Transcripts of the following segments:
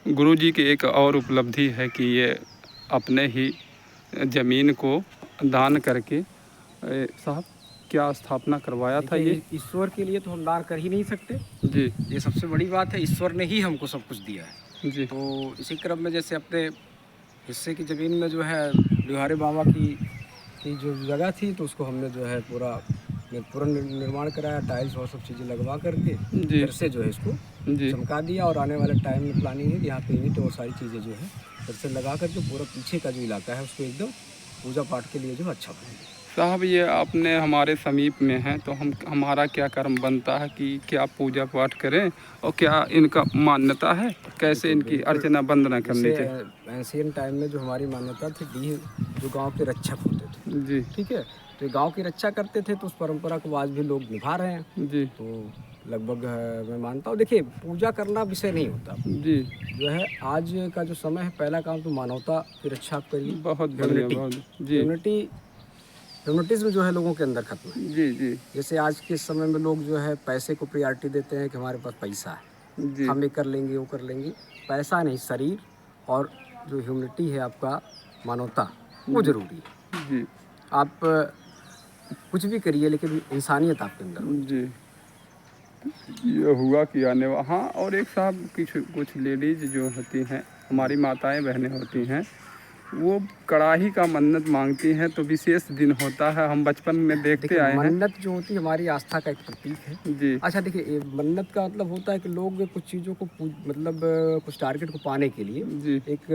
गुरुजी की एक और उपलब्धि है कि ये अपने ही ज़मीन को दान करके साहब क्या स्थापना करवाया था ये। देखिए, ईश्वर के लिए तो हम दान कर ही नहीं सकते। जी ये सबसे बड़ी बात है, ईश्वर ने ही हमको सब कुछ दिया है। जी तो इसी क्रम में जैसे अपने हिस्से की ज़मीन में जो है लिहारे बाबा की जो जगह थी, तो उसको हमने जो है पूरा निर्माण कराया, टाइल्स और सब चीज़ें लगवा करके जी फिर से जो है इसको जी चमका दिया। और आने वाले टाइम में प्लानिंग है कि यहाँ पे ईंट और सारी चीज़ें जो है फिर से लगा करके पूरा पीछे का जो इलाका है उसको एकदम पूजा पाठ के लिए जो है अच्छा बनेगा। साहब ये अपने हमारे समीप में हैं तो हमारा क्या कर्म बनता है कि क्या पूजा पाठ करें और क्या इनका मान्यता है, कैसे देखिए, इनकी बिल्कुल। अर्चना वंदना करनी जैसे चाहिए। एंशियंट टाइम में जो हमारी मान्यता थी, डीह जो गांव के रक्षक होते थे, जी ठीक है, तो ये गांव की रक्षा करते थे, तो उस परंपरा को आज भी लोग निभा रहे हैं। जी तो लगभग मैं मानता हूँ, देखिए पूजा करना विषय नहीं होता जी जो है। आज का जो समय है, पहला काम तो मानवता की रक्षा आप करिए। बहुत बढ़िया ह्यूमनिटी बहुत जी ह्यूमनिटी ह्यूमनिटीज़्म जो है लोगों के अंदर खत्म है। जी जी जैसे आज के समय में लोग जो है पैसे को प्रायोरिटी देते हैं कि हमारे पास पैसा है, जी हम ये कर लेंगे वो कर लेंगे। पैसा नहीं, शरीर और जो ह्यूमनिटी है आपका, मानवता, वो जी ज़रूरी है। जी आप कुछ भी करिए लेकिन इंसानियत आपके अंदर होनी जी चाहिए। ये हुआ कि आने हाँ और एक साहब कुछ कुछ लेडीज जो होती हैं, हमारी माताएं बहनें होती हैं, वो कड़ाही का मन्नत मांगती हैं तो विशेष दिन होता है, हम बचपन में देखते देखिए, आए हैं। मन्नत जो होती है हमारी आस्था का एक प्रतीक है। जी अच्छा, देखिए, मन्नत का मतलब होता है कि लोग कुछ चीज़ों को मतलब कुछ टारगेट को पाने के लिए जी एक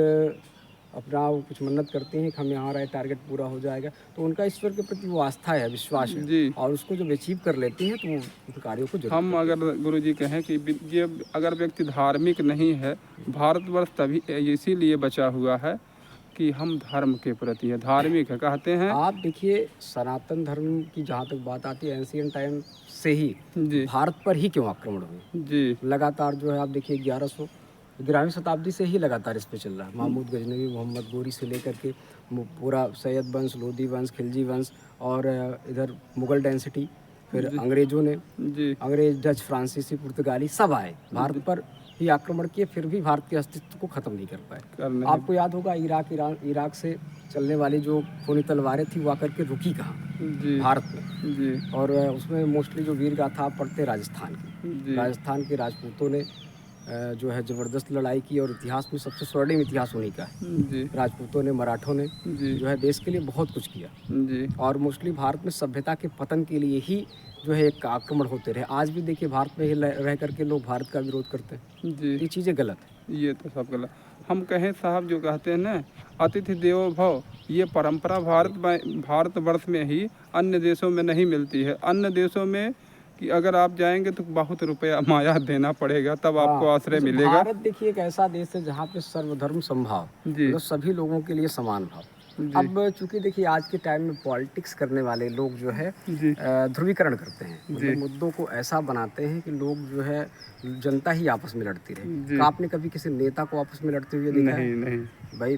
अपना वो कुछ मन्नत करते हैं कि हम यहाँ रहे, टारगेट पूरा हो जाएगा। तो उनका ईश्वर के प्रति वो आस्था है, विश्वास है, जी और उसको जब अचीव कर लेते हैं तो वो उन कार्यों को जरूर हम करते अगर गुरुजी कहें कि ये अगर व्यक्ति धार्मिक नहीं है, भारतवर्ष तभी इसीलिए बचा हुआ है कि हम धर्म के प्रति है, धार्मिक है कहते हैं। हैं। आप देखिए, सनातन धर्म की जहाँ तक बात आती है, एंशियंट टाइम से ही जी भारत पर ही क्यों आक्रमण हुए जी लगातार, जो है आप देखिए 11वीं शताब्दी से ही लगातार इस पे चल रहा है। महमूद गजनवी, मोहम्मद गोरी से लेकर के पूरा सैयद वंश, लोधी वंश, खिलजी वंश, और इधर मुगल डेंसिटी, फिर जी अंग्रेज़ों ने, जी अंग्रेज, डच, फ्रांसीसी, पुर्तगाली सब आए भारत जी पर ही आक्रमण किए, फिर भी भारत के अस्तित्व को ख़त्म नहीं कर पाए। कर नहीं आपको याद होगा, इराक से चलने वाली जो खूनी तलवारें थी वो आकर के रुकी कहाँ? जी भारत में। जी और उसमें मोस्टली जो वीर गाथा आप पढ़ते हैं राजस्थान की, जी राजस्थान के राजपूतों ने जो है ज़बरदस्त लड़ाई की, और इतिहास में सबसे स्वर्णिम इतिहास उन्हीं का है। जी राजपूतों ने, मराठों ने जी जो है देश के लिए बहुत कुछ किया, जी और मोस्टली भारत में सभ्यता के पतन के लिए ही जो है एक आक्रमण होते रहे। आज भी देखिए, भारत में ही रह करके लोग भारत का विरोध करते हैं। जी ये चीज़ें गलत है। ये तो सब गलत। हम कहें साहब जो कहते हैं ना, अतिथि देवो भव, ये परंपरा भारतवर्ष में ही, अन्य देशों में नहीं मिलती है। अन्य देशों में कि अगर आप जाएंगे तो बहुत रुपया माया देना पड़ेगा तब आपको हाँ, आश्रय जैसे मिलेगा। भारत देखिए एक ऐसा देश है जहाँ पे सर्वधर्म समभाव, जी मतलब सभी लोगों के लिए समान भाव। जी अब चूंकि देखिए आज के टाइम में पॉलिटिक्स करने वाले लोग जो है जी ध्रुवीकरण करते हैं, जी मतलब मुद्दों को ऐसा बनाते हैं कि लोग जो है, जनता ही आपस में लड़ती रहे। जी क्या आपने कभी किसी नेता को आपस में लड़ते हुए देखा है? नहीं नहीं भाई,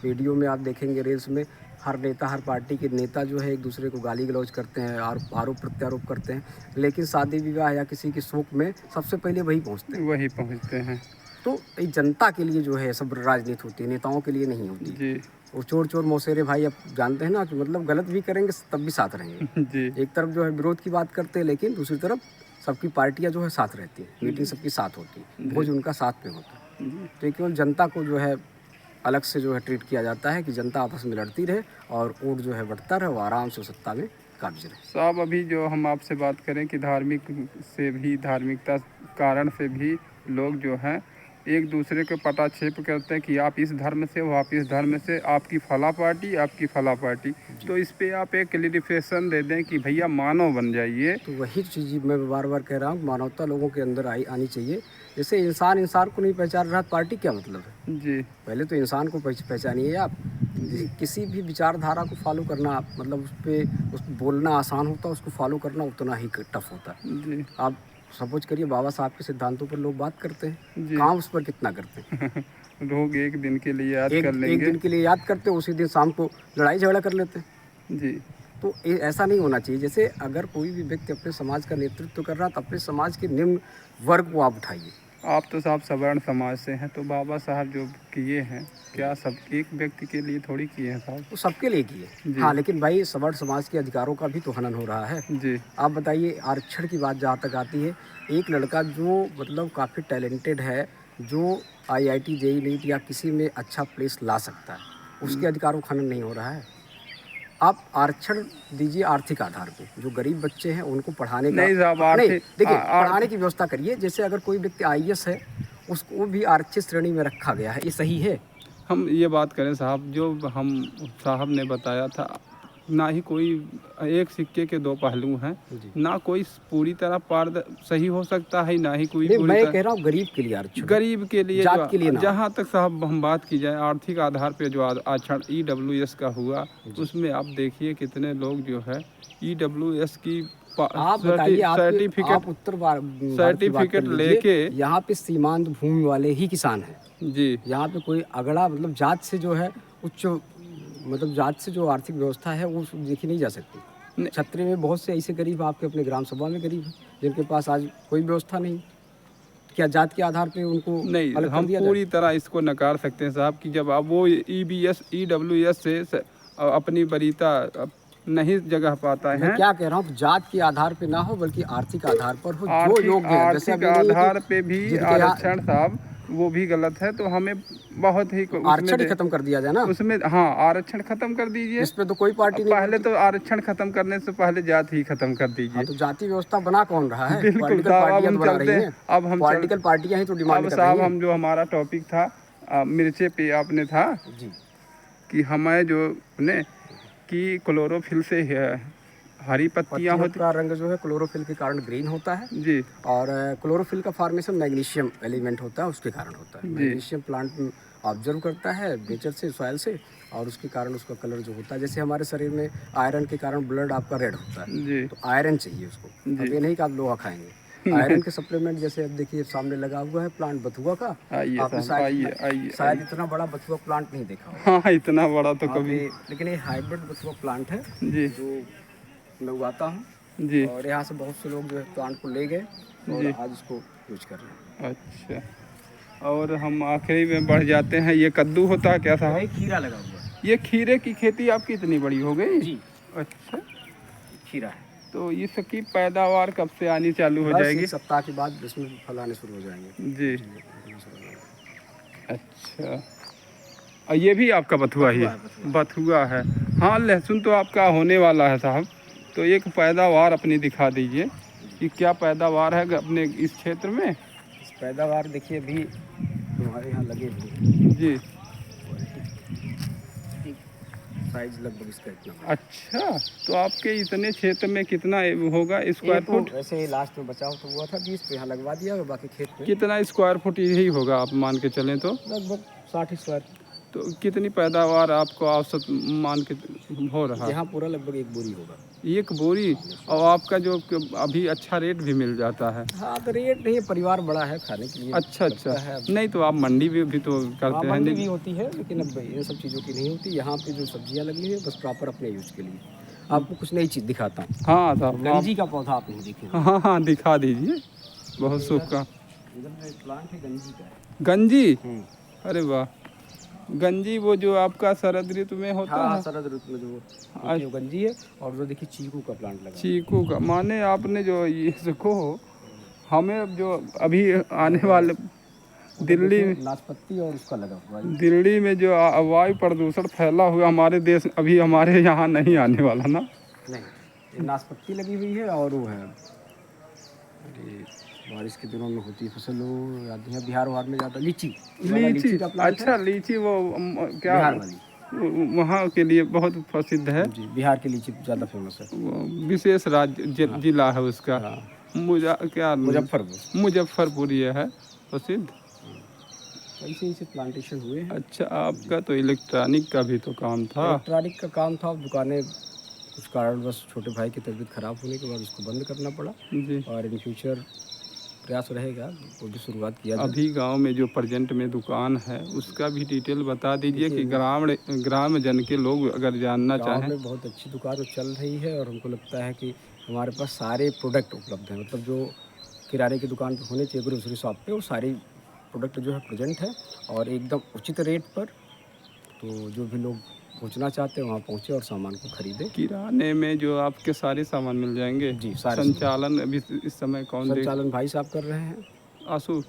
वीडियो में आप देखेंगे, रील्स में, हर नेता, हर पार्टी के नेता जो है एक दूसरे को गाली गलौज करते हैं, आरोप प्रत्यारोप करते हैं, लेकिन शादी विवाह या किसी के शोक में सबसे पहले वही पहुंचते हैं। वही पहुंचते हैं। तो ये जनता के लिए जो है सब राजनीति होती है, नेताओं के लिए नहीं होती। जी वो चोर चोर मौसेरे भाई, अब जानते हैं ना कि मतलब गलत भी करेंगे तब भी साथ रहेंगे। जी एक तरफ जो है विरोध की बात करते हैं, लेकिन दूसरी तरफ सबकी पार्टियां जो है साथ रहती है, मीटिंग सबकी साथ होती है, भोज उनका साथ में होता है। तो ये केवल जनता को जो है अलग से जो है ट्रीट किया जाता है कि जनता आपस में लड़ती रहे और वोट जो है बढ़ता रहे, वो आराम से सत्ता में काबिज रहे। साहब अभी जो हम आपसे बात करें कि धार्मिक से भी, धार्मिकता कारण से भी लोग जो हैं एक दूसरे के पटाक्षेप करते हैं कि आप इस धर्म से हो, आप इस धर्म से, आपकी फला पार्टी, आपकी फला पार्टी। तो इस पे आप एक क्लेरिफिकेशन दे दें कि भैया मानव बन जाइए। तो वही चीज़ मैं बार बार कह रहा हूँ, मानवता लोगों के अंदर आनी चाहिए। जैसे इंसान इंसान को नहीं पहचान रहा, पार्टी क्या मतलब है? जी पहले तो इंसान को पहचानिए आप। किसी भी विचारधारा को फॉलो करना, आप मतलब उस बोलना आसान होता है, उसको फॉलो करना उतना ही टफ होता है। जी आप सपोज करिए, बाबा साहब के सिद्धांतों पर लोग बात करते हैं, जी काम उस पर कितना करते हैं? लोग एक दिन के लिए याद कर एक लेंगे। दिन के लिए याद करते हैं, उसी दिन शाम को लड़ाई झगड़ा कर लेते हैं। जी तो ऐसा नहीं होना चाहिए। जैसे अगर कोई भी व्यक्ति अपने समाज का नेतृत्व कर रहा है, तो अपने समाज के निम्न वर्ग को आप उठाइए, आप तो साहब सवर्ण समाज से हैं, तो बाबा साहब जो किए हैं, क्या सब एक व्यक्ति के लिए थोड़ी किए हैं साहब? वो सबके लिए किए। जी। हाँ, लेकिन भाई सवर्ण समाज के अधिकारों का भी तो हनन हो रहा है। जी। आप बताइए, आरक्षण की बात जहाँ तक आती है, एक लड़का जो मतलब काफ़ी टैलेंटेड है, जो आईआईटी, जेईई, नीट या किसी में अच्छा प्लेस ला सकता है, उसके अधिकारों का हनन नहीं हो रहा है। आप आरक्षण दीजिए आर्थिक आधार पे, जो गरीब बच्चे हैं उनको पढ़ाने का नहीं साहब, नहीं, आर्थिक देखिए पढ़ाने की व्यवस्था करिए। जैसे अगर कोई व्यक्ति आईएएस है, उसको भी आरक्षित श्रेणी में रखा गया है, ये सही है? हम ये बात करें साहब, जो हम साहब ने बताया था, ना ही कोई एक सिक्के के दो पहलू हैं, जी। ना कोई पूरी तरह सही हो सकता है, ना ही कोई नहीं, पूरी मैं तरह कह रहा हूँ गरीब के लिए आरक्षण, गरीब के लिए। जात के लिए जो ना। जहाँ तक साहब हम बात की जाए आर्थिक आधार पे जो आरक्षण ईडब्ल्यूएस का हुआ, उसमें आप देखिए कितने लोग जो है ईडब्ल्यूएस की आप बताइए, आप सर्टिफिकेट उत्तर भारत की बात कर सर्टिफिकेट लीजिए, लेके। यहाँ पे सीमांत भूमि वाले ही किसान हैं। जी। यहाँ पे कोई अगड़ा मतलब जात से जो है उच्च, मतलब जात से जो आर्थिक व्यवस्था है वो देखी नहीं जा सकती। छतरी में बहुत से ऐसे गरीब आपके अपने ग्राम सभा में गरीब हैं, जिनके पास आज कोई व्यवस्था नहीं। क्या जात के आधार पे उनको नहीं, अलग कर हम दिया पूरी तरह इसको नकार सकते हैं साहब कि जब आप वो ईडब्ल्यूएस से अपनी वरीयता नहीं जगह पाता मैं है। क्या कह रहा हूँ कि जात के आधार पे ना हो, बल्कि आर्थिक आधार पर हो, जो आर्थिक योग्य है। जैसे आर्थिक अभी नहीं है आधार कि पे भी जिनके यहाँ आरक्षण साहब, वो भी गलत है। तो हमें बहुत ही आरक्षण ही खत्म कर दिया जाए ना। उसमें हाँ, आरक्षण खत्म कर दीजिए। इस पे तो कोई पार्टी नहीं पहले बोलती। तो आरक्षण खत्म करने से पहले जाति ही खत्म कर हाँ, दीजिए। तो जाति व्यवस्था बना कौन रहा है? बिल्कुल पॉलिटिकल साहब, अब पार्टियां हम तो बना चलते रही हैं। हैं। अब हम पॉलिटिकल पार्टियां ही तो डिमांड अब कर साहब, रही हैं। हम जो हमारा टॉपिक था मिर्चे पे आपने था जी। कि हमें जो ने कि क्लोरोफिल से हरी पत्तियां पत्तियों होती। का रंग जो है क्लोरोफिल के कारण ग्रीन होता है। जी। और क्लोरोफिल का फॉर्मेशन मैग्नीशियम एलिमेंट होता है, उसके कारण होता है। जी। मैग्नीशियम प्लांट ऑब्जर्व करता है नेचर से, सॉइल से, और उसके कारण उसका कलर जो होता है, जैसे हमारे शरीर में आयरन के कारण ब्लड आपका रेड होता है, जी। तो आयरन चाहिए उसको। अब जी। ये नहीं कि आप लोहा खाएंगे। आयरन के सप्लीमेंट, जैसे अब देखिए सामने लगा हुआ है प्लांट बथुआ का। आइए आपने साहब, आइए आइए शायद आइए। इतना बड़ा बथुआ प्लांट नहीं देखा होगा। हाँ, इतना बड़ा तो वहाँ कभी। पे, लेकिन ये हाइब्रिड बथुआ प्लांट है जी। जो मैं उगाता हूँ। जी। और यहाँ से बहुत से लोग जो है प्लांट को ले गए और जी। आज इसको यूज कर रहे हैं। अच्छा, और हम आखिरी में बढ़ जाते हैं। ये कद्दू होता है क्या साहब? खीरा लगा हुआ है। ये खीरे की खेती आपकी इतनी बड़ी हो गई? जी। अच्छा, खीरा है। तो इसकी पैदावार कब से आनी चालू हो बस जाएगी? एक सप्ताह के बाद इसमें फल आने शुरू हो जाएंगे। जी। अच्छा, और ये भी आपका बथुआ ही है? बथुआ है। हाँ, लहसुन तो आपका होने वाला है साहब। तो एक पैदावार अपनी दिखा दीजिए कि क्या पैदावार है अपने इस क्षेत्र में? इस पैदावार देखिए अभी हमारे यहाँ लगे हुए हैं। जी। साइज लगभग इसका इतना बड़ा। अच्छा, तो आपके इतने क्षेत्र में कितना होगा स्क्वायर फुट? वैसे ही लास्ट में बचाव तो हुआ था 20, तो यहाँ लगवा दिया और बाकी खेत में। कितना स्क्वायर फुट यही होगा आप मान के चलें तो? लगभग 60 स्क्वायर। तो कितनी पैदावार आपको औसत मान के हो रहा है? यहाँ पूरा लगभग 1 बोरी होगा। 1 बोरी? और आपका जो अभी अच्छा रेट भी मिल जाता है? हाँ, तो रेट नहीं है, परिवार बड़ा है, खाने के लिए। अच्छा अच्छा। नहीं तो आप मंडी भी तो करते हैं? मंडी भी होती है, लेकिन अब इन सब चीज़ों की नहीं होती। यहाँ पे जो सब्जियाँ लगी है बस प्रॉपर अपने यूज के लिए। आपको कुछ नई चीज़ दिखाता हूँ। हाँ साहब, गंजी का पौधा आप नहीं देखे। हाँ हाँ, दिखा दीजिए। बहुत शुभ का इधर प्लांट है गंजी का। गंजी? अरे वाह, गंजी वो जो आपका शरद ऋतु में होता हाँ, है? शरद ऋतु में जो होती है वो गंजी है। और जो देखिए चीकू का प्लांट लगा। चीकू का माने आपने जो ये इसको हमें जो अभी आने वाले दिल्ली नाशपाती और उसका लगा हुआ है। दिल्ली में जो वायु प्रदूषण फैला हुआ हमारे देश, अभी हमारे यहाँ नहीं आने वाला ना? नहीं, ये नाशपाती लगी हुई है और वो है, अरे बारिश के दिनों में होती है फसल, वो याद नहीं है, बिहार वहार में ज़्यादा लीची का प्लांट। अच्छा, लीची वो क्या बिहार वाली वहाँ के लिए बहुत प्रसिद्ध है? जी, बिहार की लीची ज़्यादा फेमस है। वो विशेष राज्य जिला है उसका। क्या मुजफ्फरपुर ये है प्रसिद्ध। ऐसे ऐसे प्लांटेशन हुए हैं। अच्छा, आपका तो इलेक्ट्रॉनिक का भी तो काम था? इलेक्ट्रॉनिक का काम था। दुकानें कुछ कारणवश छोटे भाई की तबीयत खराब होने के बाद उसको बंद करना पड़ा। जी। और इन फ्यूचर प्रयास रहेगा वो भी शुरुआत किया जाए। अभी गांव में जो प्रेजेंट में दुकान है उसका भी डिटेल बता दीजिए कि ग्राम जन के लोग अगर जानना चाहें। गाँव में बहुत अच्छी दुकान चल रही है और हमको लगता है कि हमारे पास सारे प्रोडक्ट उपलब्ध हैं। मतलब जो किराने की दुकान पे होने चाहिए, ग्रोसरी शॉप पे, वो सारी प्रोडक्ट जो है प्रेजेंट है और एकदम उचित रेट पर। तो जो भी लोग पहुंचना चाहते हैं वहाँ पहुँचे और सामान को खरीदें। किराने में जो आपके सारे सामान मिल जाएंगे। जी, सारे सामान। संचालन अभी इस समय कौन देख? संचालन भाई साहब कर रहे हैं। आंसू।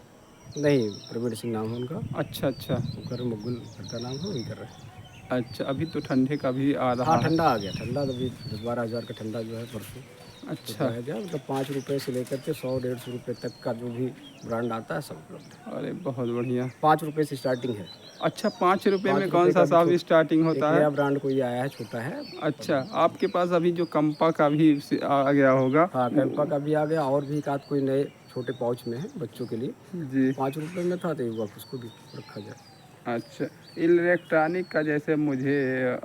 नहीं, प्रवीण सिंह नाम है उनका, अच्छा अच्छा। वो कर मुगल घर का नाम है, वही कर रहे हैं। अच्छा, अभी तो ठंडे का भी आ रहा हाँ, है। ठंडा आ गया, ठंडा तो अभी 10-12 हज़ार का ठंडा जो है परसों अच्छा। बताया गया। मतलब 5 रुपये से लेकर के 100-150 रुपये तक का जो भी ब्रांड आता है सब उपलब्ध है। अरे बहुत बढ़िया। 5 रुपये से स्टार्टिंग है। अच्छा, 5 रुपये 5 में कौन रुपये सा का भी साहब स्टार्टिंग एक होता है? नया ब्रांड कोई आया है, छोटा है। अच्छा, आपके पास अभी जो कंपा का भी आ गया होगा। हाँ, कैंपा का भी आ गया और भी एक आध कोई नए छोटे पाउच में है बच्चों के लिए। जी। 5 रुपये में था तो एक बार उसको भी रखा जाए। अच्छा, इलेक्ट्रॉनिक का जैसे मुझे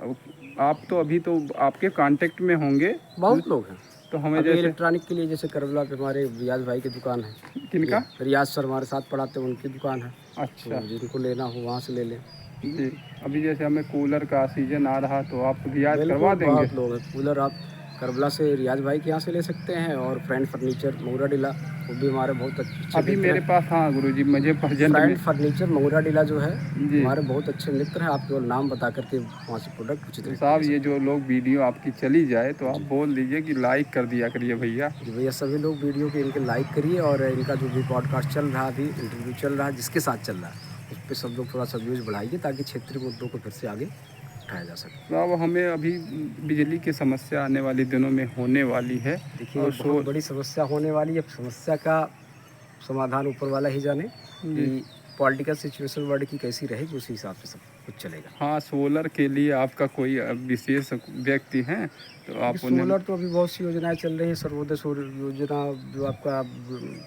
आप तो अभी तो आपके कांटेक्ट में होंगे, बहुत लोग हैं। तो हमें अभी जैसे इलेक्ट्रॉनिक के लिए जैसे करबला पे हमारे रियाज भाई की दुकान है। किनका? रियाज सर हमारे साथ पढ़ाते हैं, उनकी दुकान है। अच्छा तो जिनको लेना हो वहाँ से ले लें। जी। अभी जैसे हमें कूलर का सीजन आ रहा तो आप रियायत करवा बिल्कुल, देंगे? बहुत लोग हैं। कूलर आप करबला से रियाज भाई के यहाँ से ले सकते हैं और फ्रेंड फर्नीचर मऊरा डिला, वो भी हमारे बहुत अच्छे अभी मित्र मेरे हैं। पास, हाँ गुरुजी, मुझे प्रेजेंट में। फ्रेंड फर्नीचर मऊरा डिला जो है जी। हमारे बहुत अच्छे मित्र हैं। आप केवल नाम बता करके वहाँ से प्रोडक्ट उचित तो रेट पे साहब ले ये सकते जो लोग वीडियो आपकी चली जाए तो हैं। आप जी बोल दीजिए कि लाइक कर दिया करिए भैया। जी भैया, सभी लोग वीडियो के इनके लाइक करिए और इनका जो भी पॉडकास्ट चल रहा है, अभी इंटरव्यू चल रहा है, जिसके साथ चल रहा है उस पर सब लोग थोड़ा सा व्यूज़ बढ़ाइए ताकि क्षेत्रीय मुद्दों को फिर से आगे उठाया जा सके। साहब हमें अभी बिजली की समस्या आने वाली दिनों में होने वाली है। देखिए, और बहुत बड़ी समस्या होने वाली है। समस्या का समाधान ऊपर वाला ही जाने जी। कि पॉलिटिकल सिचुएशन वर्ल्ड की कैसी रहेगी, उसी हिसाब से सब कुछ चलेगा। हाँ, सोलर के लिए आपका कोई विशेष व्यक्ति हैं तो देखिए, आप उन्हें। सोलर तो अभी बहुत सी योजनाएं चल रही हैं। सर्वोदय सौर योजना जो आपका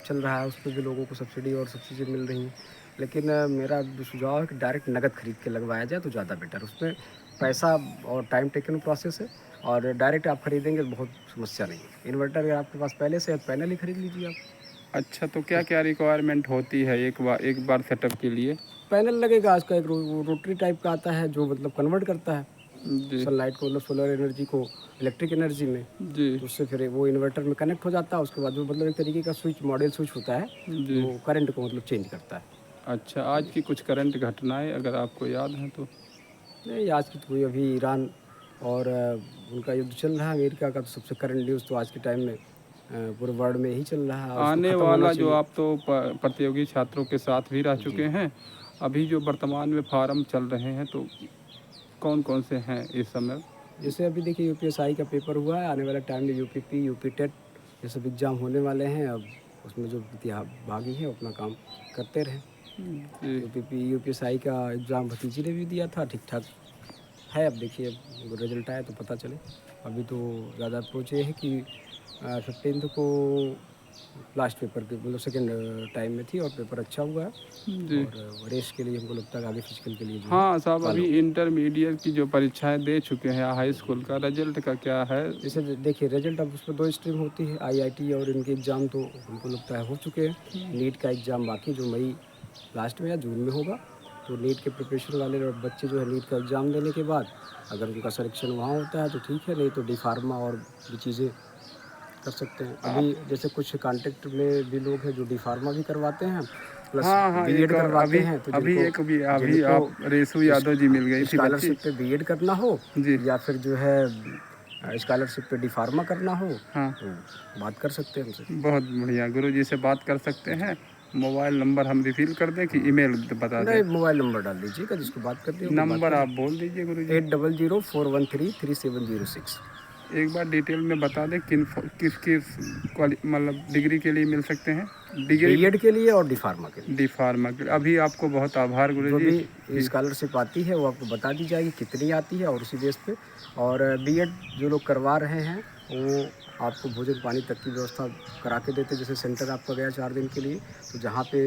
चल रहा है, उस पर भी लोगों को सब्सिडी और सब चीज़ें मिल रही हैं। लेकिन मेरा जो सुझाव है कि डायरेक्ट नगद खरीद के लगवाया जाए तो ज़्यादा बेटर। उसमें पैसा और टाइम टेकन प्रोसेस है और डायरेक्ट आप खरीदेंगे तो बहुत समस्या नहीं है। इन्वर्टर अगर आपके पास पहले से है, पैनल ही खरीद लीजिए आप। अच्छा, तो क्या क्या रिक्वायरमेंट होती है एक बार सेटअप के लिए? पैनल लगेगा, उसका एक रोटरी टाइप का आता है जो मतलब कन्वर्ट करता है जी सनलाइट को, मतलब सोलर एनर्जी को इलेक्ट्रिक एनर्जी में। जी तो उससे फिर वो इन्वर्टर में कनेक्ट हो जाता है। उसके बाद वो मतलब एक तरीके का स्विच, मॉडल स्विच होता है, जी। वो करंट को मतलब चेंज करता है। अच्छा, आज की कुछ करंट घटनाएं अगर आपको याद हैं तो? नहीं, आज की तो कोई अभी ईरान और उनका युद्ध चल रहा है, अमेरिका का, तो सबसे करंट न्यूज़ तो आज के टाइम में पूरे वर्ल्ड में ही चल रहा है और उसको आने ख़त्म होना वाला जो चाहिए। आप तो प्रतियोगी छात्रों के साथ भी रह चुके हैं, अभी जो वर्तमान में फार्म चल रहे हैं तो कौन कौन से हैं इस समय? जैसे अभी देखिए, यूपीएसआई का पेपर हुआ है, आने वाले टाइम में यूपीपी, यूपी टेट ये सब एग्ज़ाम होने वाले हैं। अब उसमें जो प्रतिभागी हैं अपना काम करते रहें। जी। यूपीएसआई का एग्ज़ाम भतीजी ने भी दिया था, ठीक ठाक है। अब देखिए, रिजल्ट आए तो पता चले। अभी तो ज़्यादा अप्रोच ये है कि 15th को लास्ट पेपर के मतलब सेकेंड टाइम में थी और पेपर अच्छा हुआ है। जी। और रेस के लिए हमको लगता है आगे फिजिकल के लिए जो है हाँ साहब, कॉल अभी होगा। इंटरमीडिएट की जो परीक्षाएं दे चुके हैं, हाई स्कूल का रिजल्ट का क्या है? जैसे देखिए, रिजल्ट अब उसमें 2 स्ट्रीम होती है, आईआईटी और इनके एग्ज़ाम तो हमको लगता है हो चुके हैं। नीट का एग्ज़ाम बाकी जो मई लास्ट में या जून में होगा। तो नीट के प्रिपरेशन वाले बच्चे जो है नीट का एग्ज़ाम देने के बाद अगर उनका सिलेक्शन वहाँ होता है तो ठीक है, नहीं तो डी फार्मा और भी चीज़ें कर सकते हैं। आप। अभी जैसे कुछ कॉन्टेक्ट में भी लोग हैं जो डी फार्मा भी करवाते हैं, प्लस हाँ हाँ, एक बीएड और करवाते अभी हैं। तो अभी जिनको एक भी अभी जिनको आप रेसू यादव जी मिल गई थी बच्ची। स्कॉलरशिप पे बीएड करना हो जी। या फिर जो है स्कॉलरशिप पे डी फार्मा करना हो हाँ, तो बात कर सकते हैं हमसे। बहुत बढ़िया, गुरुजी से बात कर सकते हैं। मोबाइल नंबर हम रिफिल कर दें कि ईमेल बता दें? नहीं, मोबाइल नंबर डाल दीजिएगा, जिसको बात करनी होगी बात नंबर करें। आप बोल दीजिए गुरुजी। 8004133706। एक बार डिटेल में बता दें किस किस मतलब डिग्री के लिए मिल सकते हैं? डिग्री बीएड के लिए और डी फार्मा के लिए डी फार्मा के लिए। अभी आपको बहुत आभार जो गुरुजी। भी स्कॉलरशिप आती है वो आपको बता दी जाएगी कितनी आती है और उसी बेस पे। और बीएड जो लोग करवा रहे हैं वो आपको भोजन पानी तक की व्यवस्था करा के देते हैं। जैसे सेंटर आपका गया 4 दिन के लिए, तो जहाँ पे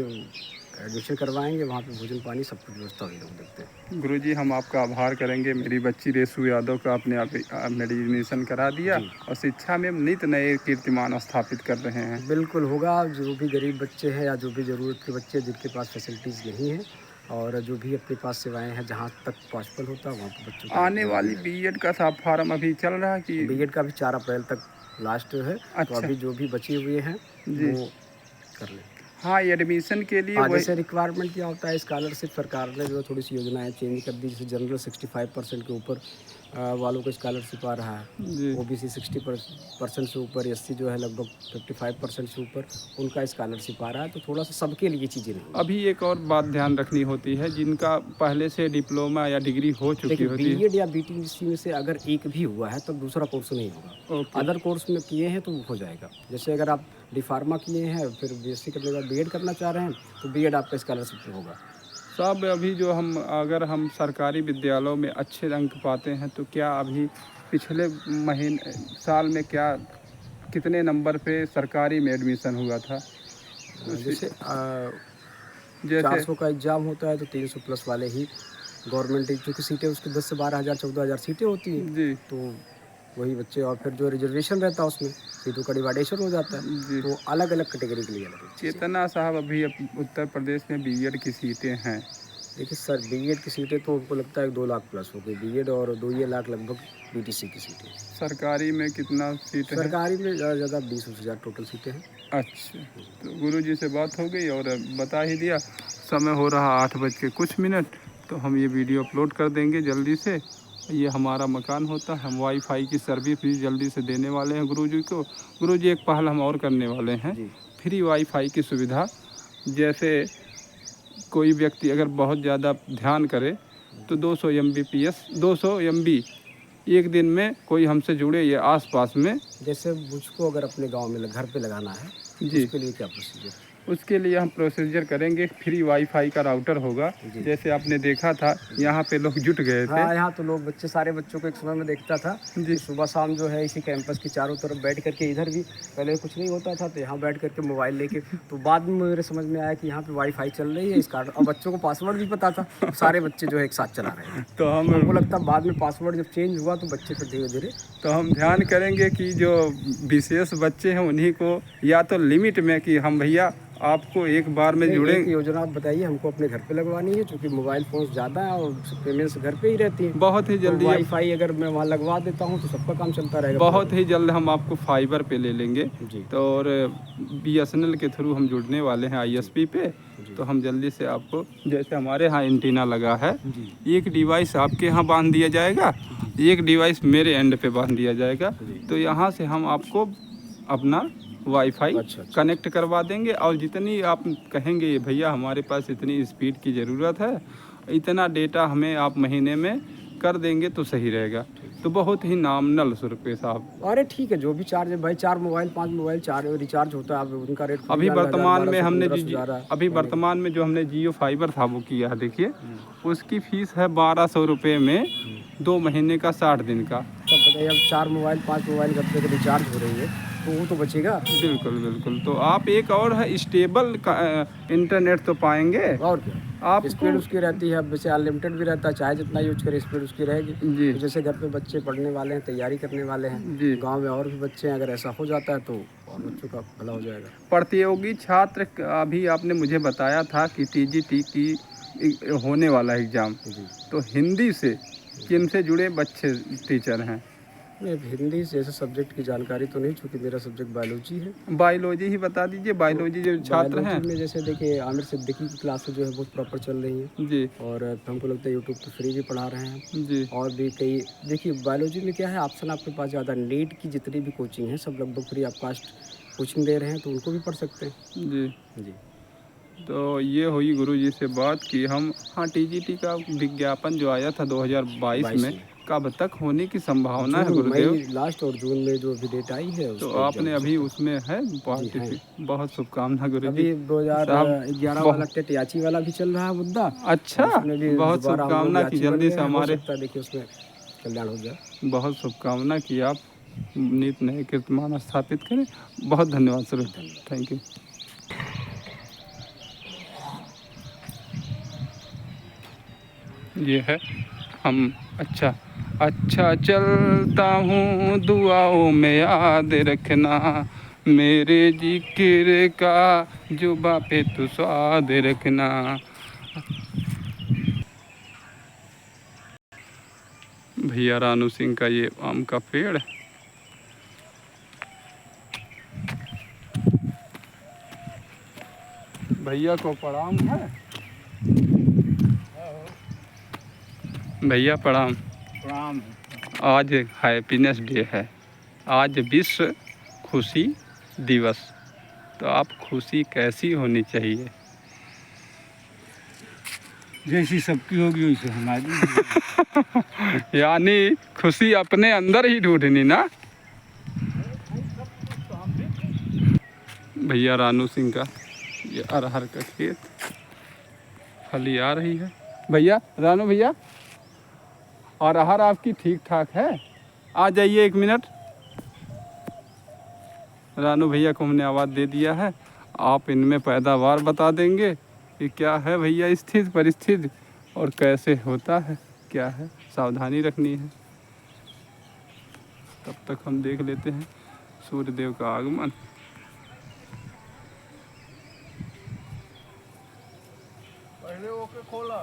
एडमिशन करवाएंगे वहाँ पे भोजन पानी सब कुछ व्यवस्था वही लोग देखते हैं। गुरुजी हम आपका आभार करेंगे। मेरी बच्ची रेसू यादव का अपने आप एडमिशन करा दिया जी, और शिक्षा में नित नए कीर्तिमान स्थापित कर रहे हैं। बिल्कुल होगा। जो भी गरीब बच्चे हैं या जो भी ज़रूरत के बच्चे जिनके पास फैसिलिटीज़ नहीं है और जो भी अपने पास सेवाएं हैं जहाँ तक पॉसिबल होता है वहाँ पर बच्चों को आने वाली बीएड का साफ फार्म अभी चल रहा है कि? बीएड का भी 4 अप्रैल तक लास्ट है। तो अच्छा अभी जो भी बचे हुए हैं जी। वो कर लें। हाँ, एडमिशन के लिए हाँ, वही जैसे रिक्वायरमेंट क्या होता है, स्कॉलरशिप सरकार ने जो है थोड़ी सी योजनाएं चेंज कर दी। जैसे जनरल 65% के ऊपर वालों को स्कॉलरशिप आ रहा है, जी। ओबीसी 60% से ऊपर, एससी जो है लगभग 55% से ऊपर उनका स्कॉलरशिप आ रहा है। तो थोड़ा सा सबके लिए चीज़ें नहीं हैं। अभी एक और बात ध्यान रखनी होती है, जिनका पहले से डिप्लोमा या डिग्री हो चुकी देखिए, होती है। बीएड या बीटीसी में से अगर एक भी हुआ है तब दूसरा कोर्स नहीं होगा। ओके। अदर कोर्स में किए हैं तो वो हो जाएगा। जैसे अगर आप डी फार्मा किए हैं, फिर बीएससी करने के बाद बीएड करना चाह रहे हैं, तो बीएड आपका स्कॉलरशिप पे होगा। साहब, अभी जो अगर हम सरकारी विद्यालयों में अच्छे अंक पाते हैं तो क्या अभी पिछले महीने साल में क्या कितने नंबर पे सरकारी में एडमिशन हुआ था? जैसे जैसे 400 का एग्ज़ाम होता है तो 300 प्लस वाले ही गवर्नमेंट की, क्योंकि सीटें उसकी 10 से 12,000 14,000 सीटें होती हैं। जी तो वही बच्चे, और फिर जो रिजर्वेशन रहता है उसमें सीटों का डिवाइडेशन हो जाता है। जी। तो अलग अलग कैटेगरी के लिए अलग अलग चीज़ें। कितना साहब अभी उत्तर प्रदेश में बीएड की सीटें हैं? देखिए सर, बीएड की सीटें तो हमको लगता है 2 लाख प्लस हो गई बीएड, और 2 लाख लगभग बीटीसी की सीटें। सरकारी में कितना सीट है? सरकारी में ज़्यादा से ज़्यादा 20,000 टोटल सीटें हैं। अच्छा, तो गुरुजी से बात हो गई और बता ही दिया। समय हो रहा 8:00 तो हम ये वीडियो अपलोड कर देंगे जल्दी से। ये हमारा मकान होता है, हम वाईफाई की सर्विस भी जल्दी से देने वाले हैं गुरुजी को। गुरुजी, एक पहल हम और करने वाले हैं, जी। फ्री वाईफाई की सुविधा। जैसे कोई व्यक्ति अगर बहुत ज़्यादा ध्यान करे तो 200 MBPS 200 MB एक दिन में कोई हमसे जुड़े ये आसपास में। जैसे मुझको अगर अपने गांव में घर पे लगाना है, जी। उसके लिए क्या प्रोसीजर है? उसके लिए हम प्रोसीजर करेंगे, फ्री वाईफाई का राउटर होगा। जी। जैसे आपने देखा था यहाँ पे लोग जुट गए थे। हाँ, यहाँ तो लोग सारे बच्चों को एक समय में देखता था जी। कि सुबह शाम जो है इसी कैंपस की चारों तरफ बैठ करके, इधर भी पहले कुछ नहीं होता था तो यहाँ बैठ करके मोबाइल लेके, तो बाद में मेरे समझ में आया कि यहाँ पे वाईफाई चल रही है, इस कारण, और बच्चों को पासवर्ड भी पता था, सारे बच्चे जो है एक साथ चला रहे हैं। तो हमको लगता है बाद में पासवर्ड जब चेंज हुआ तो बच्चे फिर धीरे धीरे। तो हम ध्यान करेंगे कि जो विशेष बच्चे हैं उन्हीं को, या तो लिमिट में कि हम भैया आपको एक बार में नहीं, जुड़े। एक योजना आप बताइए, हमको अपने घर पे लगवानी है, क्योंकि मोबाइल फोन ज़्यादा है और पेमेंट्स घर पे ही रहती है। बहुत ही जल्दी तो वाईफाई अगर मैं वहाँ लगवा देता हूँ तो सबका काम चलता रहेगा। बहुत ही जल्द हम आपको फाइबर पे ले लेंगे। जी। तो और BSNL के थ्रू हम जुड़ने वाले हैं ISP पे। तो हम जल्दी से आपको, जैसे हमारे यहाँ एंटीना लगा है, जी। एक डिवाइस आपके यहाँ बांध दिया जाएगा, एक डिवाइस मेरे एंड पे बांध दिया जाएगा। तो यहाँ से हम आपको अपना वाईफाई अच्छा। कनेक्ट करवा देंगे, और जितनी आप कहेंगे ये भैया हमारे पास इतनी स्पीड की ज़रूरत है, इतना डेटा हमें आप महीने में कर देंगे तो सही रहेगा। तो बहुत ही नामनल रुपये साहब। अरे ठीक है, जो भी चार्ज है भाई, 4 मोबाइल 5 मोबाइल 4 रिचार्ज होता है, आप उनका रेट अभी वर्तमान में हमने वर्तमान में जो हमने जियो फाइबर था वो किया है, देखिए उसकी फ़ीस है 1200 रुपये में 2 महीने का 60 दिन का। तब बताइए, अब 4 मोबाइल 5 मोबाइल घर पे रिचार्ज हो रही है तो वो तो बचेगा। बिल्कुल बिल्कुल। तो आप एक और है, स्टेबल इंटरनेट तो पाएंगे। और क्या, आप स्पीड उसकी रहती है, अब जैसे अनलिमिटेड भी रहता है, चाहे जितना यूज करे स्पीड उसकी रहेगी। जी तो जैसे घर पे बच्चे पढ़ने वाले हैं, तैयारी करने वाले हैं, जी। गांव में और भी बच्चे हैं, अगर ऐसा हो जाता है तो और बच्चों का भला हो जाएगा। प्रतियोगी छात्र, अभी आपने मुझे बताया था कि TGT की होने वाला एग्ज़ाम, जी। तो हिंदी से किन से जुड़े बच्चे टीचर हैं? नहीं, हिंदी जैसे सब्जेक्ट की जानकारी तो नहीं, चूँकि मेरा सब्जेक्ट बायोलॉजी है। बायोलॉजी ही बता दीजिए, बायोलॉजी जो छात्र हैं। बायोलॉजी में जैसे देखिए, आमिर सिद्दीकी की क्लासेस जो है बहुत प्रॉपर चल रही हैं, जी और हमको लगता है यूट्यूब पे फ्री भी पढ़ा रहे हैं। जी। और भी कई, देखिए बायोलॉजी में क्या है, ऑप्शन आपके पास ज़्यादा, नीट की जितनी भी कोचिंग है सब लगभग फ्री ऑफ कास्ट कोचिंग दे रहे हैं, तो उनको भी पढ़ सकते हैं। जी। जी। तो ये हुई गुरुजी से बात कि हम, हाँ, TGT का विज्ञापन जो आया था 2022 में, कब तक होने की संभावना है गुरुदेव? मई लास्ट और जून में जो अभी डेट आई है, तो आपने अभी उसमें है पार्टिसिपेट? बहुत शुभकामना गुरुजी। अभी 2011 वाला टेट याची वाला भी चल रहा है मुद्दा। अच्छा, बहुत शुभकामना की जल्दी से हमारे, देखिए उसमें कल्याण हो जाए। बहुत शुभकामना कि आप नीत नए कीर्तिमान स्थापित करें। बहुत धन्यवाद सर, थैंक यू। ये है हम। अच्छा चलता हूँ, दुआओं में याद रखना, मेरे जिक्र का जुबा पे तू स्वाद रखना। भैया रानू सिंह का ये आम का पेड़ है। भैया को प्रणाम है। भैया प्रणाम। प्रणाम। आज हैप्पीनेस डे है, आज विश्व खुशी दिवस। तो आप खुशी कैसी होनी चाहिए? जैसी सबकी होगी वैसे हमारी। यानी खुशी अपने अंदर ही ढूंढनी ना। भैया रानू सिंह का ये अरहर का खेत, फली आ रही है। भैया रानू भैया, अरहर आपकी ठीक ठाक है? आ जाइए 1 मिनट। रानू भैया को हमने आवाज़ दे दिया है, आप इनमें पैदावार बता देंगे कि क्या है भैया स्थिति परिस्थिति और कैसे होता है, क्या है, सावधानी रखनी है। तब तक हम देख लेते हैं सूर्यदेव का आगमन। पहले ओके खोला।